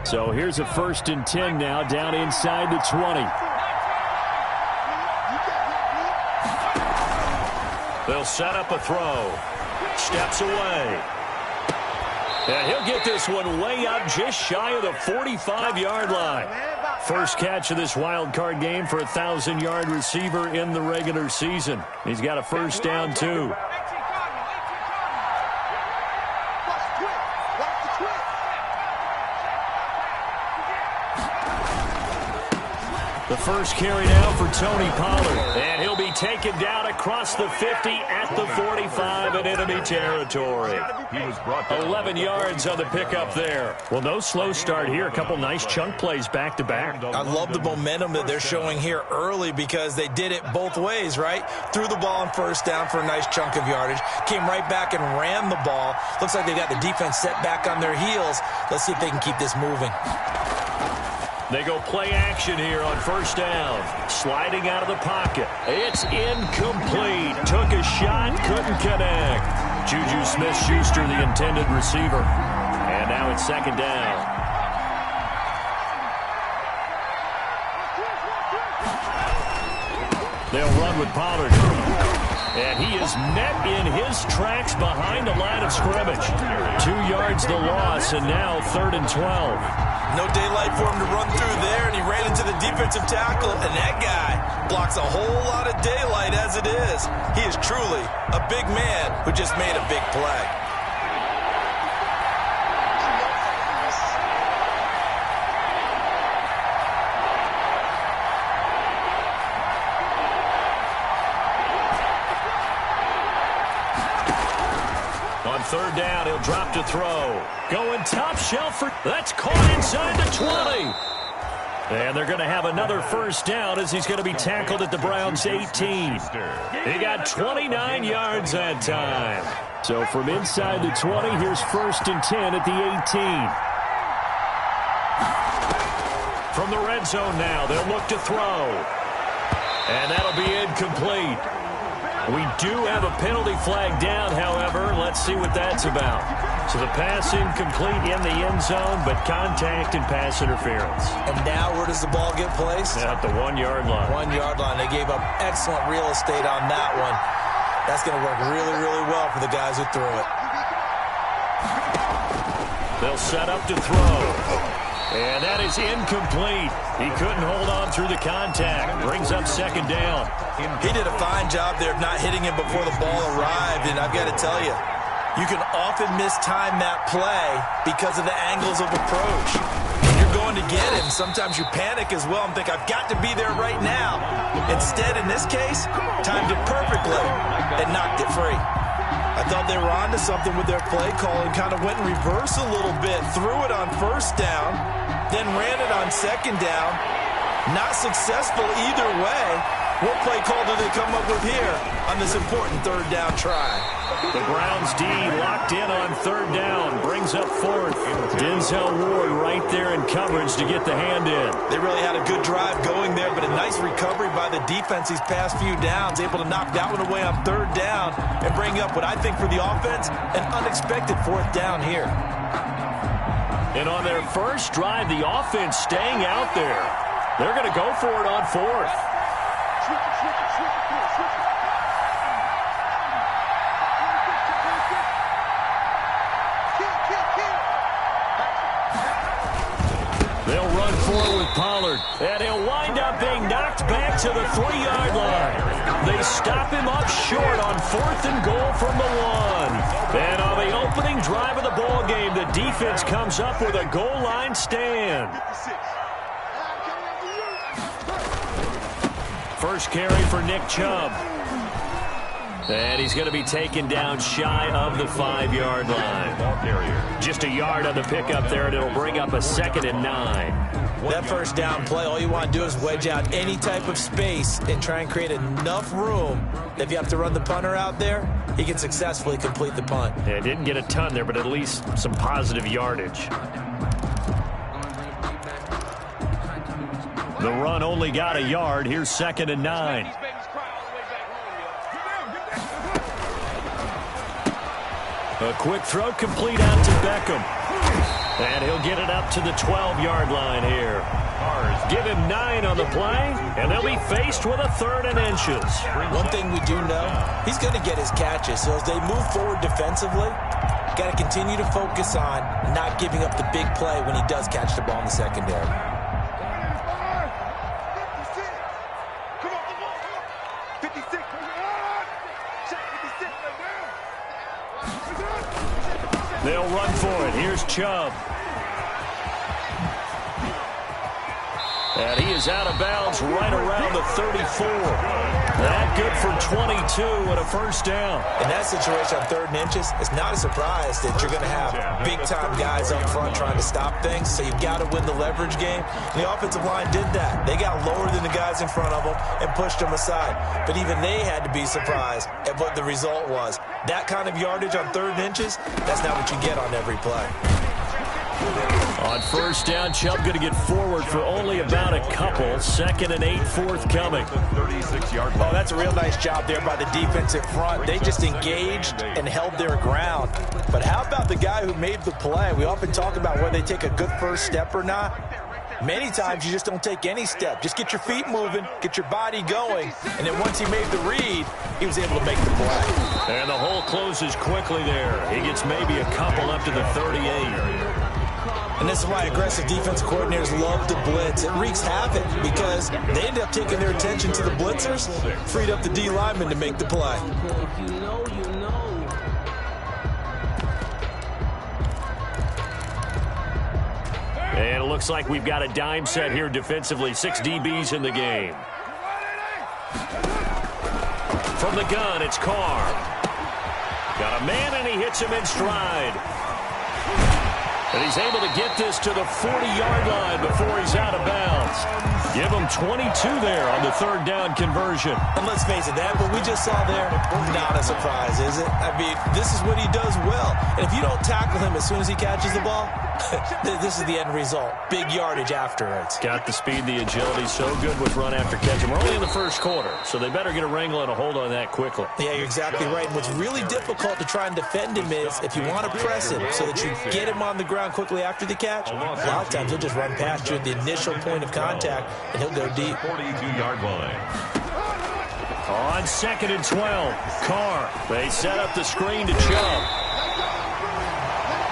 So here's a 1st and 10 now, down inside the 20. They'll set up a throw. Steps away. And he'll get this one way up just shy of the 45-yard line. First catch of this wild card game for a 1,000-yard receiver in the regular season. He's got a first down, too. The first carry now for Tony Pollard. And he'll be taken down across the 50 at the 45 in enemy territory. 11 yards on the pickup there. Well, no slow start here. A couple nice chunk plays back-to-back. I love the momentum that they're showing here early because they did it both ways, right? Threw the ball on first down for a nice chunk of yardage. Came right back and ran the ball. Looks like they got the defense set back on their heels. Let's see if they can keep this moving. They go play action here on first down. Sliding out of the pocket. It's incomplete. Took a shot, couldn't connect. Juju Smith-Schuster, the intended receiver. And now it's second down. They'll run with Pollard. And he is met in his tracks behind the line of scrimmage. 2 yards the loss, and now 3rd and 12. No daylight for him to run through there, and he ran into the defensive tackle, and that guy blocks a whole lot of daylight as it is. He is truly a big man who just made a big play. On 3rd down, he'll drop to throw. Going top shelf for... That's caught inside the 20. And they're going to have another first down as he's going to be tackled at the Browns' 18. He got 29 yards that time. So from inside the 20, here's 1st and 10 at the 18. From the red zone now, they'll look to throw. And that'll be incomplete. We do have a penalty flag down, however. Let's see what that's about. So the pass incomplete in the end zone, but contact and pass interference. And now where does the ball get placed? At the 1-yard line. 1-yard line. They gave up excellent real estate on that one. That's going to work really, really well for the guys who threw it. They'll set up to throw. And that is incomplete. He couldn't hold on through the contact. Brings up second down. He did a fine job there of not hitting him before the ball arrived. And I've got to tell you, you can often mistime that play because of the angles of approach. When you're going to get him, sometimes you panic as well and think, I've got to be there right now. Instead, in this case, timed it perfectly and knocked it free. I thought they were onto something with their play call and kind of went in reverse a little bit. Threw it on first down, then ran it on second down. Not successful either way. What play call did they come up with here on this important 3rd down try? The Browns D locked in on 3rd down. Brings up 4th. Denzel Ward right there in coverage to get the hand in. They really had a good drive going there, but a nice recovery by the defense these past few downs. Able to knock that one away on 3rd down and bring up what I think for the offense, an unexpected 4th down here. And on their first drive, the offense staying out there. They're going to go for it on 4th. They'll run forward with Pollard, and he'll wind up being knocked back to the 3-yard line. They stop him up short on 4th and goal from the 1. And on the opening drive of the ball game, the defense comes up with a goal line stand. First carry for Nick Chubb. And he's going to be taken down shy of the 5-yard line. Just a yard on the pickup there, and it'll bring up a 2nd and 9. That first down play, all you want to do is wedge out any type of space and try and create enough room that if you have to run the punter out there, he can successfully complete the punt. Yeah, didn't get a ton there, but at least some positive yardage. The run only got a yard. Here's 2nd and 9. A quick throw complete out to Beckham. And he'll get it up to the 12-yard line here. Give him 9 on the play, and they'll be faced with a 3rd and inches. One thing we do know, he's going to get his catches. So as they move forward defensively, got to continue to focus on not giving up the big play when he does catch the ball in the secondary. They'll run for it. Here's Chubb. And he is out of bounds right around the 34. That good for 22 and a first down. In that situation on 3rd and inches, it's not a surprise that you're going to have big-time guys up front trying to stop things, so you've got to win the leverage game. The offensive line did that. They got lower than the guys in front of them and pushed them aside. But even they had to be surprised at what the result was. That kind of yardage on 3rd and inches, that's not what you get on every play. On first down, Chubb going to get forward for only about a couple. 2nd and 8 forthcoming. Oh, that's a real nice job there by the defensive front. They just engaged and held their ground. But how about the guy who made the play? We often talk about whether they take a good first step or not. Many times you just don't take any step. Just get your feet moving, get your body going, and then once he made the read, he was able to make the play. And the hole closes quickly there. He gets maybe a couple up to the 38. And this is why aggressive defense coordinators love to blitz. It wreaks havoc because they end up taking their attention to the blitzers, freed up the D lineman to make the play. And it looks like we've got a dime set here defensively. 6 DBs in the game. From the gun, it's Carr. Got a man, and he hits him in stride. And he's able to get this to the 40-yard line before he's out of bounds. Give him 22 there on the 3rd down conversion. And let's face it, that what we just saw there, not a surprise, is it? I mean, this is what he does well. And if you don't tackle him as soon as he catches the ball, this is the end result. Big yardage afterwards. Got the speed, the agility, so good with run after catch. And we're only in the first quarter, so they better get a wrangle and a hold on that quickly. Yeah, you're exactly right. And what's really difficult to try and defend him is if you want to press him so that you get him on the ground quickly after the catch, a lot of times he'll just run past you at the initial point of contact, and he'll go deep. 42-yard line. On 2nd and 12, Carr. They set up the screen to Chubb.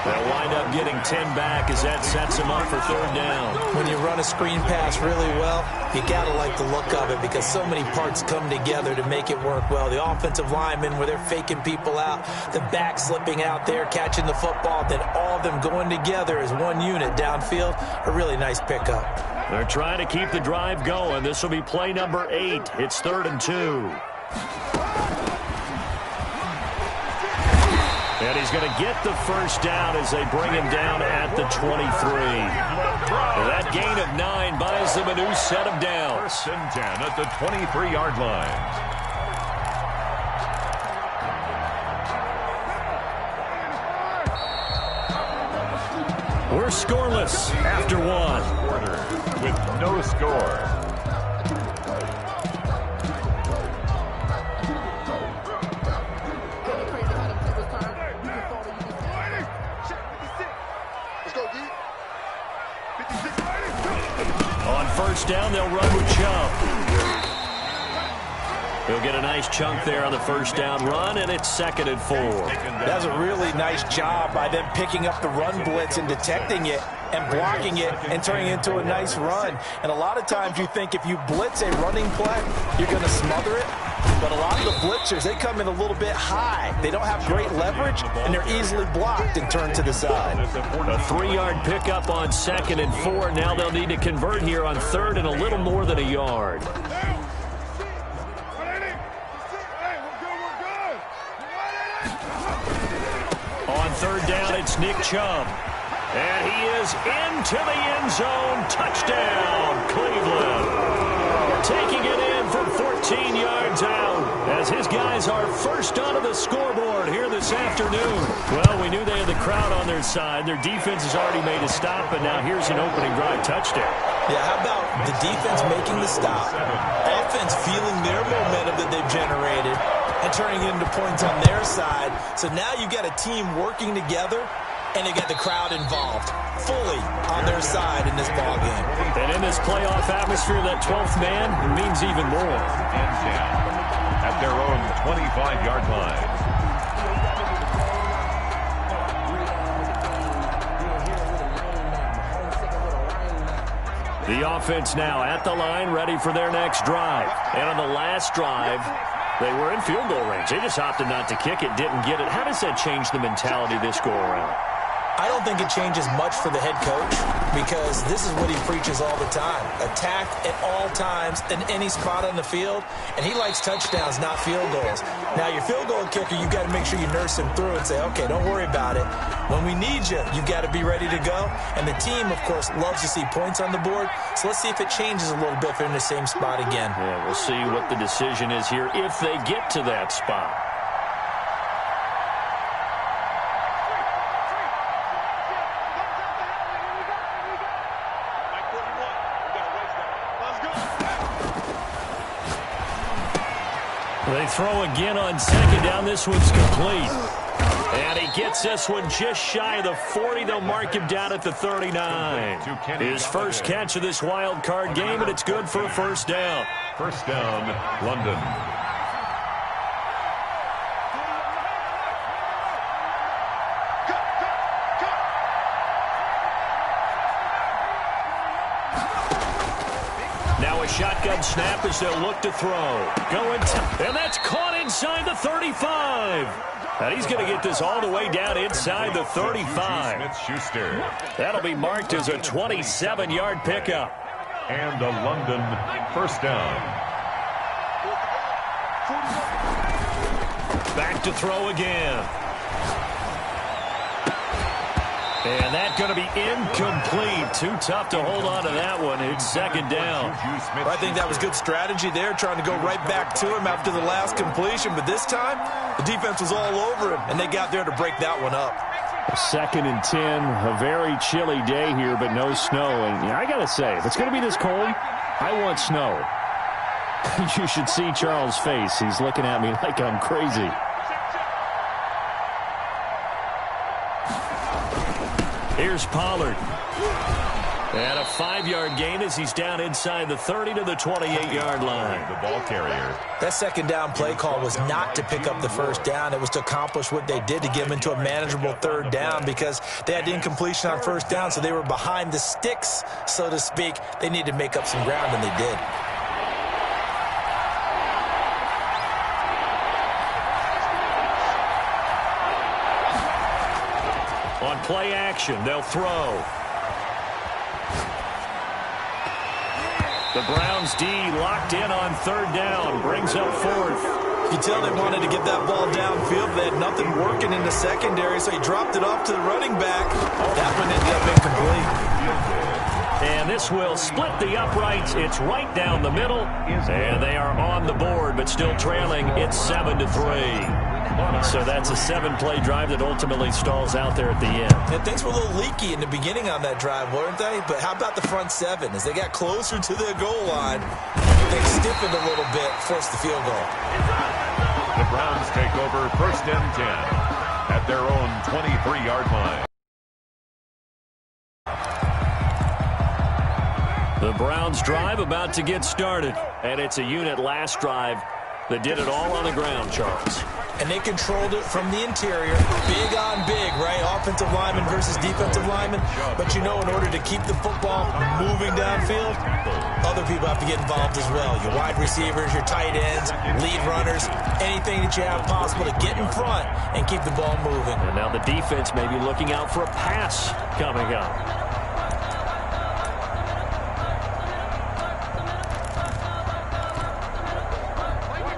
They'll wind up getting 10 back as that sets them up for 3rd down. When you run a screen pass really well, you got to like the look of it because so many parts come together to make it work well. The offensive linemen, where they're faking people out, the back slipping out there, catching the football, then all of them going together as one unit downfield. A really nice pickup. They're trying to keep the drive going. This will be play number 8. It's 3rd and 2. And he's going to get the first down as they bring him down at the 23. That gain of 9 buys them a new set of downs. 1st and 10 at the 23-yard line. We're scoreless after 1. Quarter with no score. On first down, they'll run with Chubb. He'll get a nice chunk there on the first down run, and it's 2nd and 4. That's a really nice job by them picking up the run blitz and detecting it and blocking it and turning it into a nice run. And a lot of times you think if you blitz a running play, you're going to smother it. But a lot of the blitzers, they come in a little bit high. They don't have great leverage, and they're easily blocked and turned to the side. A 3-yard pickup on 2nd and 4. Now they'll need to convert here on 3rd and a little more than a yard. On 3rd down, it's Nick Chubb. And he is into the end zone. Touchdown, Cleveland. Taking it in from 14 yards out as his guys are first onto the scoreboard here this afternoon. Well, we knew they had the crowd on their side. Their defense has already made a stop, and now here's an opening drive touchdown. Yeah, how about the defense making the stop, offense feeling their momentum that they've generated, and turning it into points on their side. So now you've got a team working together and they get the crowd involved fully on their side in this ball game. And in this playoff atmosphere, that 12th man means even more. And down at their own 25-yard line. The offense now at the line, ready for their next drive. And on the last drive, they were in field goal range. They just opted not to kick it, didn't get it. How does that change the mentality this go-around? I don't think it changes much for the head coach because this is what he preaches all the time. Attack at all times in any spot on the field, and he likes touchdowns, not field goals. Now, your field goal kicker, you've got to make sure you nurse him through and say, okay, don't worry about it. When we need you, you've got to be ready to go. And the team, of course, loves to see points on the board, so let's see if it changes a little bit if they're in the same spot again. Yeah, we'll see what the decision is here if they get to that spot. They throw again on second down. This one's complete. And he gets this one just shy of the 40. They'll mark him down at the 39. His first catch of this wild card game, and it's good for a first down. First down, London. Now a shotgun snap as they'll look to throw. And that's caught inside the 35. And he's going to get this all the way down inside the 35. Smith-Schuster. That'll be marked as a 27-yard pickup. And a London first down. Back to throw again. And that's going to be incomplete. Too tough to hold on to that one. It's second down. Well, I think that was good strategy there, trying to go right back to him after the last completion. But this time, the defense was all over him, and they got there to break that one up. Second and 10, a very chilly day here, but no snow. And I got to say, if it's going to be this cold, I want snow. You should see Charles' face. He's looking at me like I'm crazy. Here's Pollard. And a 5-yard gain as he's down inside the 30 to the 28-yard line. The ball carrier. That second down play call was not to pick up the first down. It was to accomplish what they did to get them into a manageable third down because they had incompletion on first down, so they were behind the sticks, so to speak. They needed to make up some ground, and they did. On play action, they'll throw. The Browns D locked in on third down, brings up fourth. You tell they wanted to get that ball downfield. They had nothing working in the secondary, so he dropped it off to the running back. That one ended up incomplete. And this will split the uprights. It's right down the middle. And they are on the board, but still trailing. It's 7-3. So that's a 7-play drive that ultimately stalls out there at the end. And things were a little leaky in the beginning on that drive, weren't they? But how about the front seven? As they got closer to their goal line, they stiffened a little bit, forced the field goal. The Browns take over first and 10 at their own 23-yard line. The Browns drive about to get started. And it's a unit last drive that did it all on the ground, Charles. And they controlled it from the interior. Big on big, right? Offensive lineman versus defensive lineman. But you know, in order to keep the football moving downfield, other people have to get involved as well. Your wide receivers, your tight ends, lead runners, anything that you have possible to get in front and keep the ball moving. And now the defense may be looking out for a pass coming up.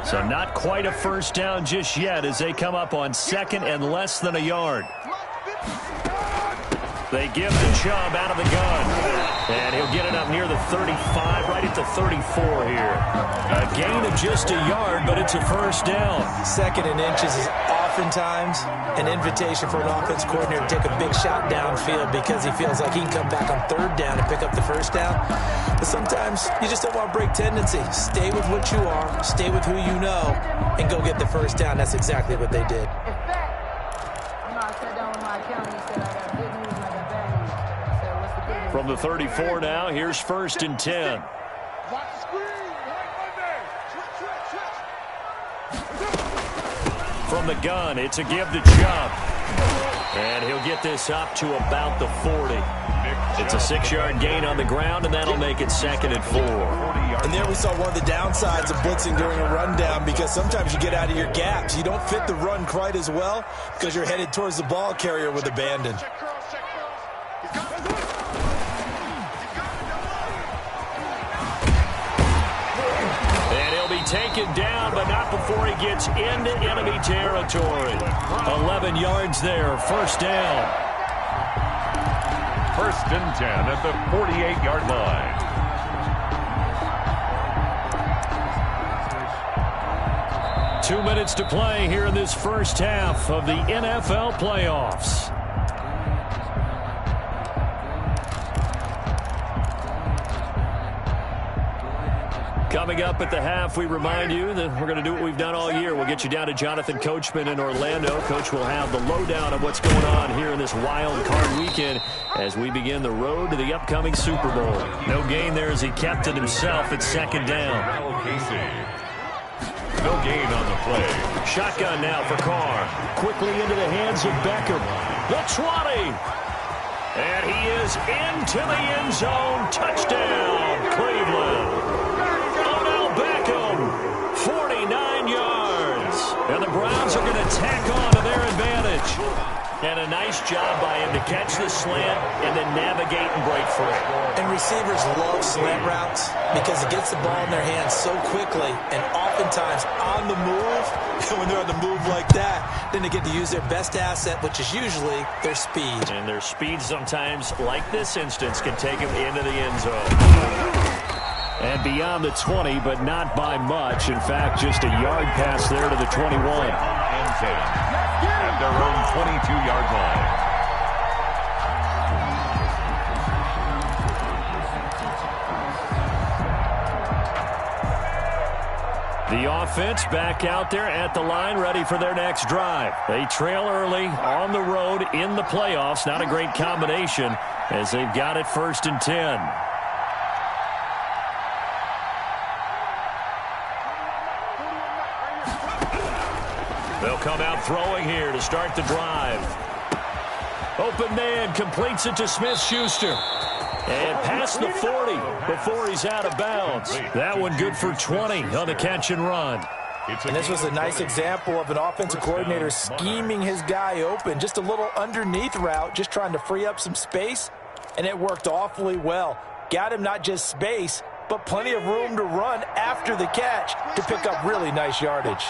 So not quite a first down just yet as they come up on second and less than a yard. They give the Chubb out of the gun. And he'll get it up near the 35, right at the 34 here. A gain of just a yard, but it's a first down. Second and inches is oftentimes an invitation for an offense coordinator to take a big shot downfield because he feels like he can come back on third down and pick up the first down. But sometimes you just don't want to break tendency. Stay with what you are, stay with who you know, and go get the first down. That's exactly what they did. I sat down with my accountant and said I got From the 34 now, here's 1st and 10. From the gun, it's a give to Chubb. And he'll get this up to about the 40. It's a 6-yard gain on the ground, and that'll make it 2nd and 4. And there we saw one of the downsides of blitzing during a rundown, because sometimes you get out of your gaps. You don't fit the run quite as well because you're headed towards the ball carrier with abandon. Taken down, but not before he gets into enemy territory. 11 yards there, 1st down. 1st and 10 at the 48-yard line. 2 minutes to play here in this first half of the NFL playoffs. Coming up at the half, we remind you that we're going to do what we've done all year. We'll get you down to Jonathan Coachman in Orlando. Coach will have the lowdown of what's going on here in this wild card weekend as we begin the road to the upcoming Super Bowl. No gain there as he kept it himself at 2nd down. No gain on the play. Shotgun now for Carr. Quickly into the hands of Beckham. The 20. And he is into the end zone. Touchdown, Cleveland. 49 yards. And the Browns are going to tack on to their advantage. And a nice job by him to catch the slant and then navigate and break free. And receivers love slant routes because it gets the ball in their hands so quickly and oftentimes on the move. And when they're on the move like that, then they get to use their best asset, which is usually their speed. And their speed sometimes, like this instance, can take them into the end zone. And beyond the 20, but not by much. In fact, just a yard pass there to the 21. And 10 at their own 22-yard line. The offense back out there at the line, ready for their next drive. They trail early on the road in the playoffs. Not a great combination as they've got it 1st and 10. They'll come out throwing here to start the drive. Open man completes it to Smith-Schuster. And past the 40 before he's out of bounds. That one good for 20 on the catch and run. And this was a nice example of an offensive coordinator scheming his guy open. Just a little underneath route, just trying to free up some space. And it worked awfully well. Got him not just space, but plenty of room to run after the catch to pick up really nice yardage.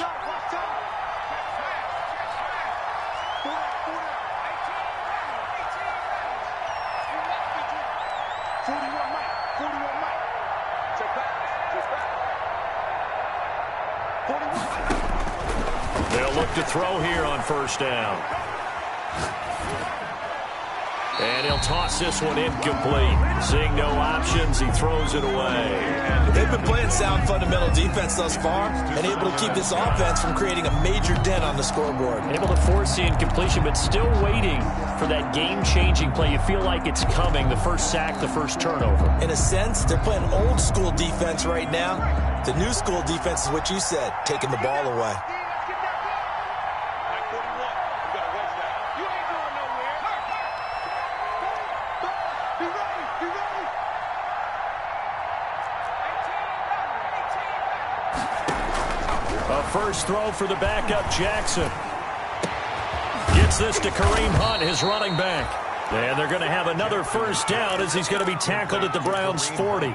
They'll look to throw here on 1st down. And he'll toss this one incomplete. Seeing no options, he throws it away. They've been playing sound fundamental defense thus far and able to keep this offense from creating a major dent on the scoreboard. Able to force the incompletion, but still waiting for that game-changing play. You feel like it's coming, the first sack, the first turnover. In a sense, they're playing old-school defense right now. The new school defense is what you said, taking the ball away. First throw for the backup, Jackson. Gets this to Kareem Hunt, his running back. And they're going to have another 1st down as he's going to be tackled at the Browns' 40.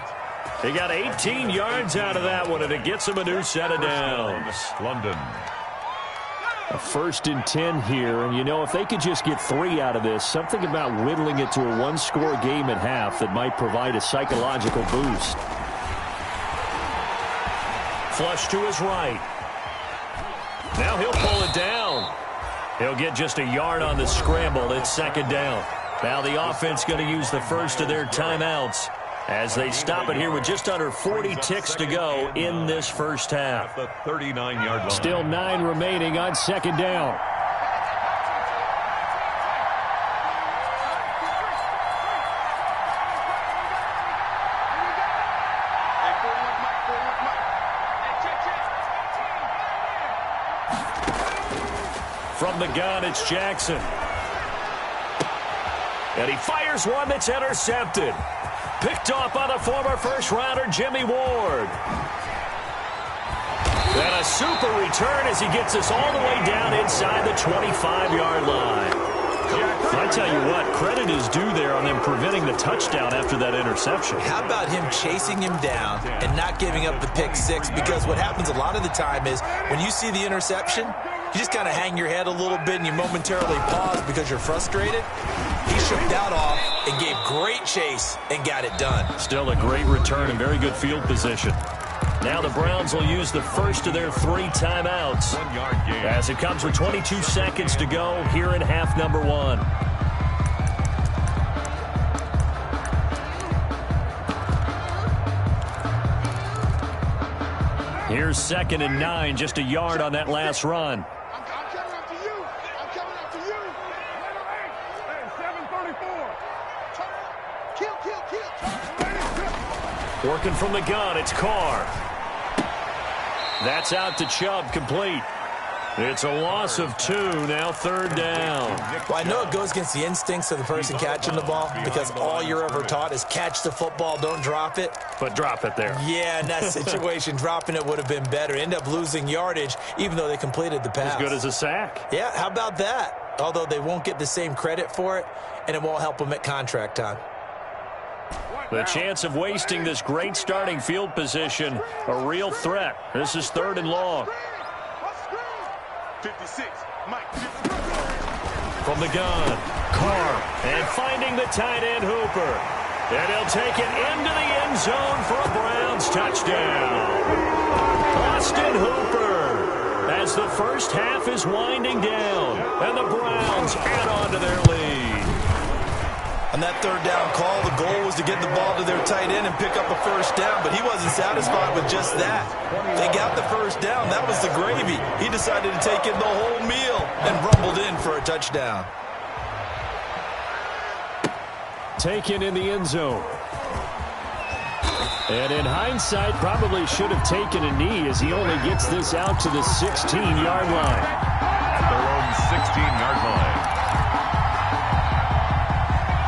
He got 18 yards out of that one, and it gets him a new set of downs. London. A 1st and 10 here, and you know, if they could just get 3 out of this, something about whittling it to a one-score game at half that might provide a psychological boost. Flush to his right. Now he'll pull it down. He'll get just a yard on the scramble. It's 2nd down. Now the offense going to use the first of their timeouts as they stop it here with just under 40 ticks to go in this first half. The 39-yard line. Still 9 remaining on 2nd down. From the gun, it's Jackson. And he fires one that's intercepted. Picked off by the former first-rounder, Jimmy Ward. And a super return as he gets us all the way down inside the 25-yard line. I tell you what, credit is due there on them preventing the touchdown after that interception. How about him chasing him down and not giving up the pick six? Because what happens a lot of the time is when you see the interception, you just kind of hang your head a little bit and you momentarily pause because you're frustrated. He shook that off and gave great chase and got it done. Still a great return and very good field position. Now the Browns will use the first of their 3 timeouts as it comes with 22 seconds to go here in half number 1. Here's 2nd and 9, just a yard on that last run. I'm coming after you. I'm coming after you. 734. Kill. Working from the gun, it's Carr. That's out to Chubb, complete. It's a loss of 2, now 3rd down. Well, I know it goes against the instincts of the person catching the ball because all you're ever taught is catch the football, don't drop it. But drop it there. Yeah, in that situation, dropping it would have been better. End up losing yardage, even though they completed the pass. As good as a sack. Yeah, how about that? Although they won't get the same credit for it, and it won't help them at contract time. The chance of wasting this great starting field position, a real threat. This is 3rd and long. 56. Mike. From the gun, Carr, and finding the tight end Hooper. And he'll take it into the end zone for a Browns touchdown. Austin Hooper, as the first half is winding down, and the Browns add on to their lead. On that 3rd down call, the goal was to get the ball to their tight end and pick up a first down, but he wasn't satisfied with just that. They got the first down. That was the gravy. He decided to take in the whole meal and rumbled in for a touchdown. Taken in the end zone. And in hindsight, probably should have taken a knee as he only gets this out to the 16-yard line. At their own 16-yard line.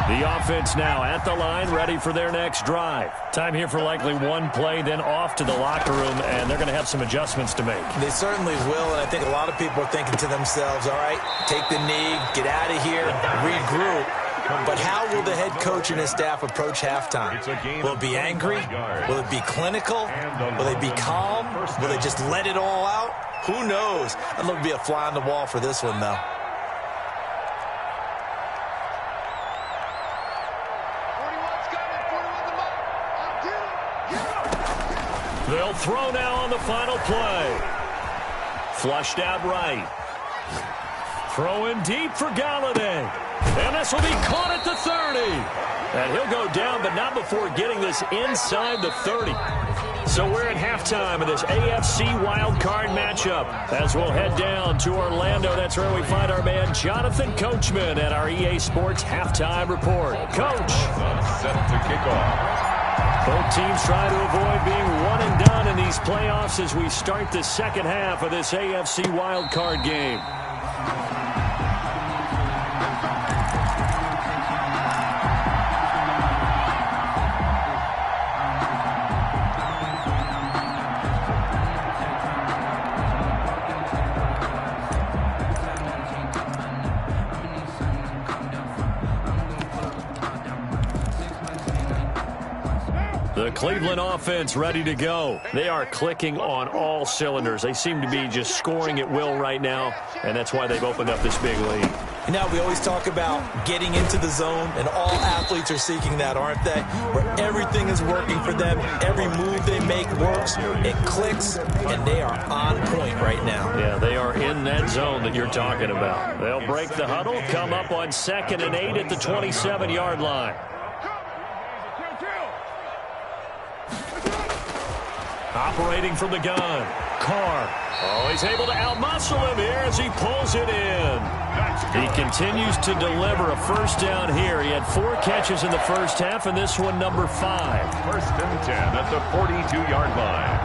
The offense now at the line, ready for their next drive. Time here for likely one play, then off to the locker room, and they're going to have some adjustments to make. They certainly will, and I think a lot of people are thinking to themselves, all right, take the knee, get out of here, regroup. But how will the head coach and his staff approach halftime? Will it be angry? Will it be clinical? Will they be calm? Will they just let it all out? Who knows? I'd love to be a fly on the wall for this one, though. They'll throw now on the final play. Flushed out right. Throwing deep for Galladay. And this will be caught at the 30. And he'll go down, but not before getting this inside the 30. So we're at halftime of this AFC wildcard matchup. As we'll head down to Orlando, that's where we find our man Jonathan Coachman at our EA Sports Halftime Report. Coach. Set to kick off. Both teams try to avoid being one and done in these playoffs as we start the second half of this AFC wildcard game. The Cleveland offense ready to go. They are clicking on all cylinders. They seem to be just scoring at will right now, and that's why they've opened up this big lead. You know, we always talk about getting into the zone, and all athletes are seeking that, aren't they? Where everything is working for them, every move they make works, it clicks, and they are on point right now. Yeah, they are in that zone that you're talking about. They'll break the huddle, come up on 2nd and 8 at the 27-yard line. Operating from the gun, Carr. Oh, he's able to outmuscle him here as he pulls it in. He continues to deliver a first down here. He had 4 catches in the first half, and this one number 5. 1st and 10 at the 42-yard line.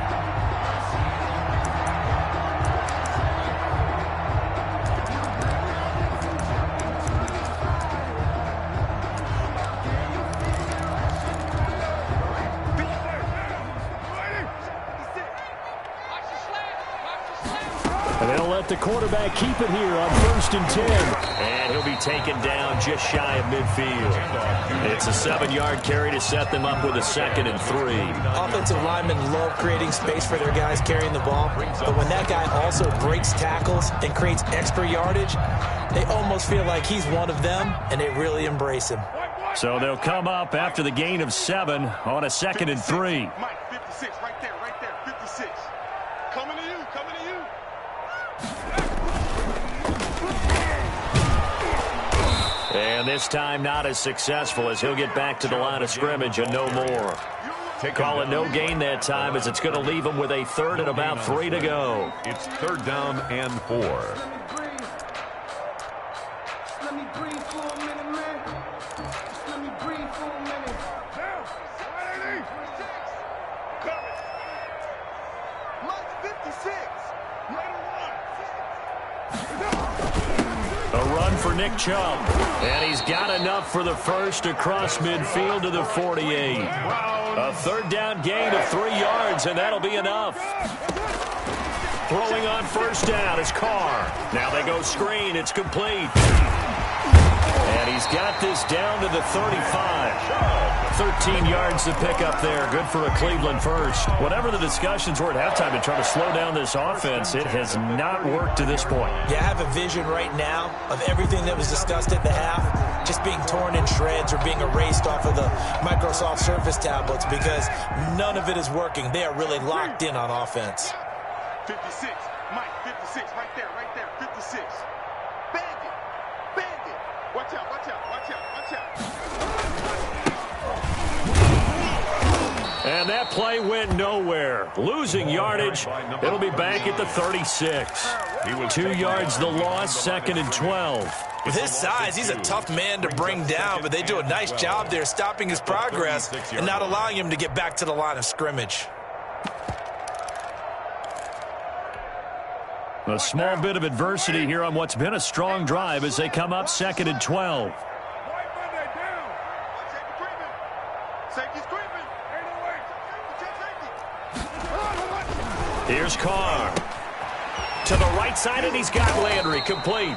let the quarterback keep it here on 1st and 10. And he'll be taken down just shy of midfield. It's a 7-yard carry to set them up with a 2nd and 3. Offensive linemen love creating space for their guys carrying the ball, but when that guy also breaks tackles and creates extra yardage, they almost feel like he's one of them, and they really embrace him. So they'll come up after the gain of 7 on a 2nd and 3. Mike, 56, right there, 56. Coming to you, coming to you. And this time not as successful as he'll get back to the line of scrimmage and no more. Call it no gain that time as it's going to leave him with a 3rd and about 3 to go. It's 3rd down and 4. Let me breathe for a minute, man. Just let me breathe for a minute. Mike, 56. A run for Nick Chubb. And he's got enough for the first across midfield to the 48. A 3rd down gain of 3 yards, and that'll be enough. Throwing on 1st down is Carr. Now they go screen. It's complete. And he's got this down to the 35. 13 yards to pick up there. Good for a Cleveland first. Whatever the discussions were at halftime to try to slow down this offense, it has not worked to this point. Yeah, I have a vision right now of everything that was discussed at the half just being torn in shreds or being erased off of the Microsoft Surface tablets because none of it is working. They are really locked in on offense. 56. Mike, 56, right there, 56. Bandit. Watch out. And that play went nowhere. Losing yardage. It'll be back at the 36. 2 yards the loss, 2nd and 12. With his size, he's a tough man to bring down, but they do a nice job there stopping his progress and not allowing him to get back to the line of scrimmage. A small bit of adversity here on what's been a strong drive as they come up 2nd and 12. Here's Carr. To the right side, and he's got Landry complete.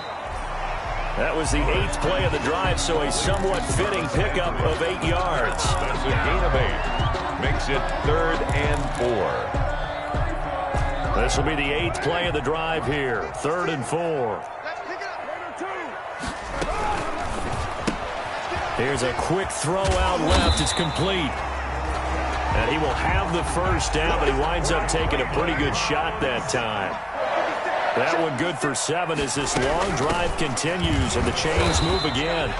That was the 8th play of the drive, so a somewhat fitting pickup of 8 yards. That's a gain of 8. Makes it 3rd and 4. This will be the 8th play of the drive here. 3rd and 4. Here's a quick throw out left. It's complete. And he will have the 1st down, but he winds up taking a pretty good shot that time. That one good for 7 as this long drive continues and the chains move again.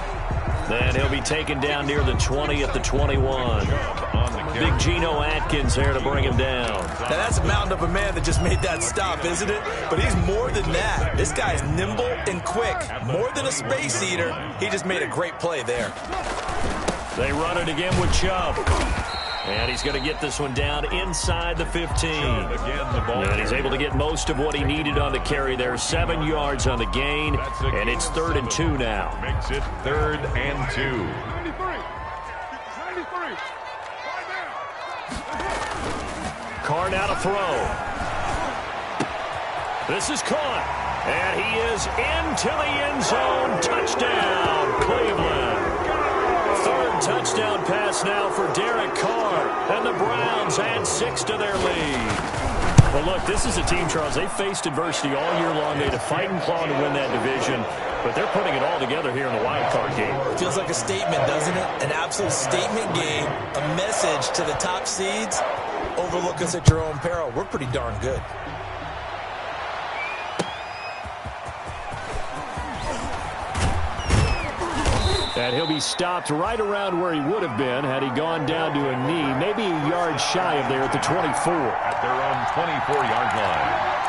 Then he'll be taken down near the 20 at the 21. Big Geno Atkins there to bring him down. Now that's a mountain of a man that just made that stop, isn't it? But he's more than that. This guy's nimble and quick. More than a space eater. He just made a great play there. They run it again with Chubb. And he's going to get this one down inside the 15. And he's able to get most of what he needed on the carry there. 7 yards on the gain. And it's 3rd and 2 now. Makes it 3rd and 2. Carr now to throw. This is caught. And he is into the end zone. Touchdown, Cleveland. 3rd touchdown pass now for Derek Carr. And the Browns add 6 to their lead. Well, look, this is a team, Charles. They faced adversity all year long. They had to fight and claw to win that division. But they're putting it all together here in the wild card game. Feels like a statement, doesn't it? An absolute statement game. A message to the top seeds. Overlook us at your own peril. We're pretty darn good. And he'll be stopped right around where he would have been had he gone down to a knee, maybe a yard shy of there at the 24. At their own 24-yard line.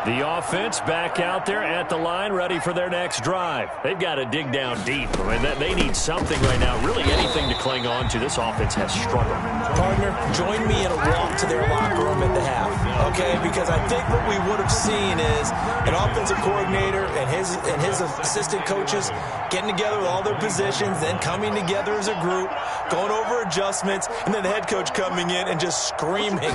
The offense back out there at the line, ready for their next drive. They've got to dig down deep. I mean, they need something right now, really anything to cling on to. This offense has struggled. Partner, join me in a walk to their locker room at the half. okay? Because I think what we would have seen is an offensive coordinator and his assistant coaches getting together with all their positions, then coming together as a group, going over adjustments, and then the head coach coming in and just screaming,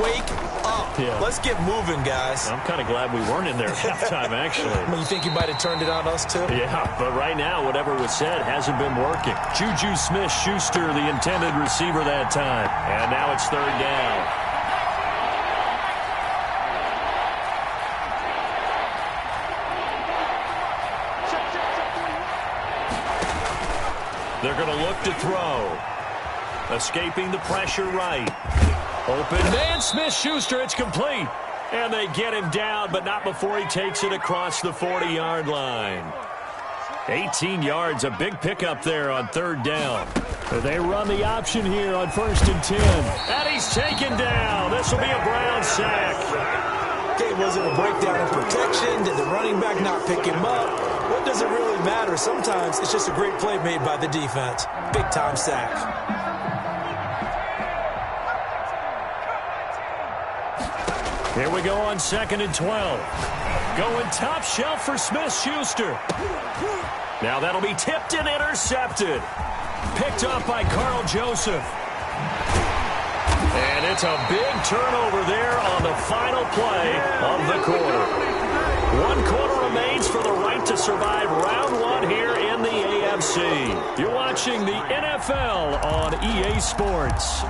"Wake up. Let's get moving, guys." I'm kind of glad we weren't in there at halftime, actually. You think you might have turned it on us, too? Yeah, but right now, whatever was said hasn't been working. Juju Smith-Schuster, the intended receiver that time. And now it's third down. They're going to look to throw. Escaping the pressure right. Open man, Smith-Schuster, it's complete. And they get him down, but not before he takes it across the 40-yard line. 18 yards, a big pickup there on third down. They run the option here on 1st and 10. And he's taken down. This will be a Brown sack. Okay, was it a breakdown in protection? Did the running back not pick him up? What does it really matter? Sometimes it's just a great play made by the defense. Big-time sack. Here we go on 2nd and 12. Going top shelf for Smith-Schuster. Now that'll be tipped and intercepted. Picked up by Carl Joseph. And it's a big turnover there on the final play of the quarter. 1 quarter remains for the right to survive round 1 here in the AFC. You're watching the NFL on EA Sports.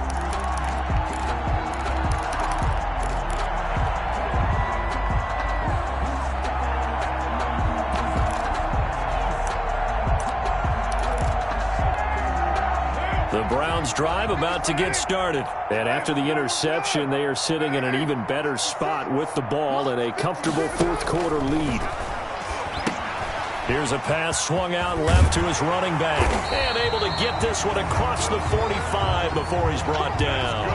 The Browns drive about to get started. And after the interception, they are sitting in an even better spot with the ball and a comfortable 4th quarter lead. Here's a pass swung out left to his running back. And able to get this one across the 45 before he's brought down.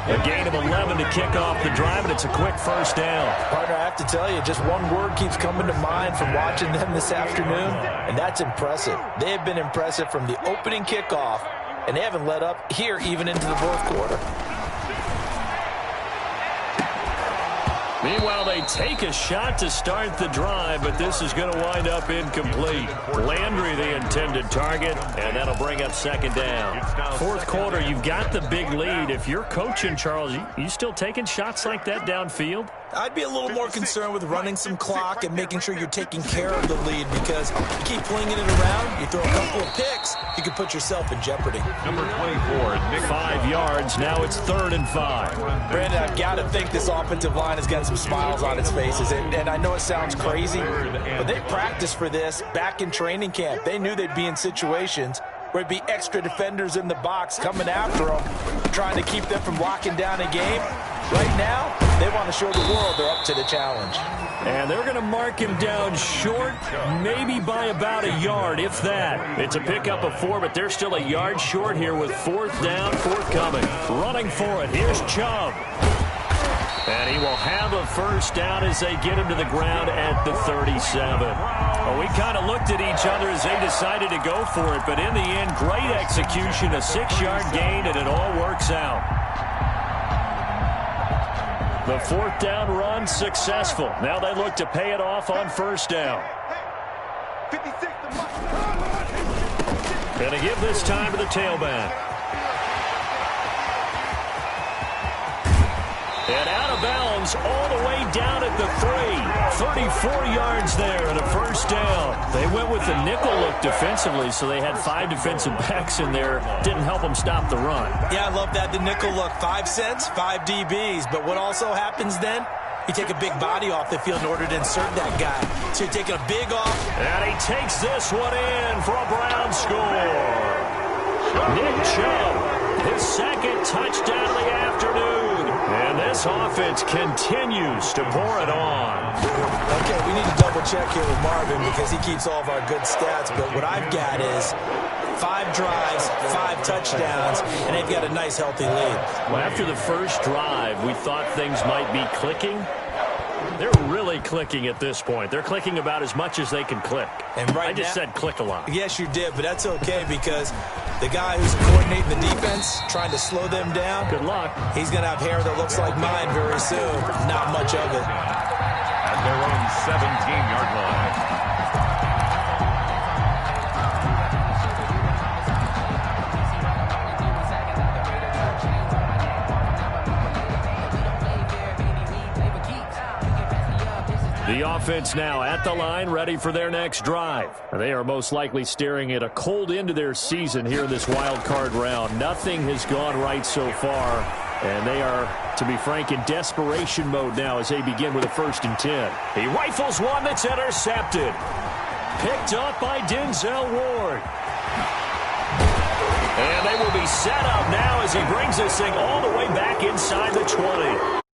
A gain of 11 to kick off the drive, and it's a quick first down. Partner, I have to tell you, just one word keeps coming to mind from watching them this afternoon, and that's impressive. They have been impressive from the opening kickoff, and they haven't let up here even into the 4th quarter. Meanwhile, they take a shot to start the drive, but this is going to wind up incomplete. Landry, the intended target, and that'll bring up 2nd down. 4th quarter, you've got the big lead. If you're coaching, Charles, you still taking shots like that downfield? I'd be a little more concerned with running some clock and making sure you're taking care of the lead, because you keep flinging it around, you throw a couple of picks, you can put yourself in jeopardy. Number 24, Nick. 5 yards. Now it's 3rd and 5. Brandon, I've got to think this offensive line has got some smiles on its faces, and I know it sounds crazy, but they practiced for this back in training camp. They knew they'd be in situations where it'd be extra defenders in the box coming after them, trying to keep them from locking down a game. Right now, they want to show the world they're up to the challenge. And they're going to mark him down short, maybe by about a yard, if that. It's a pickup of 4, but they're still a yard short here with 4th down, forthcoming. Running for it, here's Chubb. And he will have a first down as they get him to the ground at the 37. Well, we kind of looked at each other as they decided to go for it, but in the end, great execution, a 6-yard gain, and it all works out. The 4th down run successful. Now they look to pay it off on 1st down. Going to give this time to the tailback. And out of bounds all the way down at the 3. 34 yards there and a first down. They went with the nickel look defensively, so they had 5 defensive backs in there. Didn't help them stop the run. Yeah, I love that, the nickel look. 5 cents, 5 DBs. But what also happens then? You take a big body off the field in order to insert that guy. So you're taking a big off. And he takes this one in for a Brown score. Nick Chubb, his 2nd touchdown of the afternoon. And this offense continues to pour it on. Okay, we need to double check here with Marvin because he keeps all of our good stats. But what I've got is 5 drives, 5 touchdowns, and they've got a nice, healthy lead. Well, after the first drive, we thought things might be clicking. They're really clicking at this point. They're clicking about as much as they can click. And right I just said click a lot. Yes, you did, but that's okay because the guy who's coordinating the defense, trying to slow them down, Good luck. he's going to have hair that looks like mine very soon. Not much of it. At their own 17-yard line. The offense now at the line, ready for their next drive. They are most likely staring at a cold end to their season here in this wild card round. Nothing has gone right so far, and they are, to be frank, in desperation mode now as they begin with a 1st and 10. He rifles one that's intercepted. Picked up by Denzel Ward. And they will be set up now as he brings this thing all the way back inside the 20.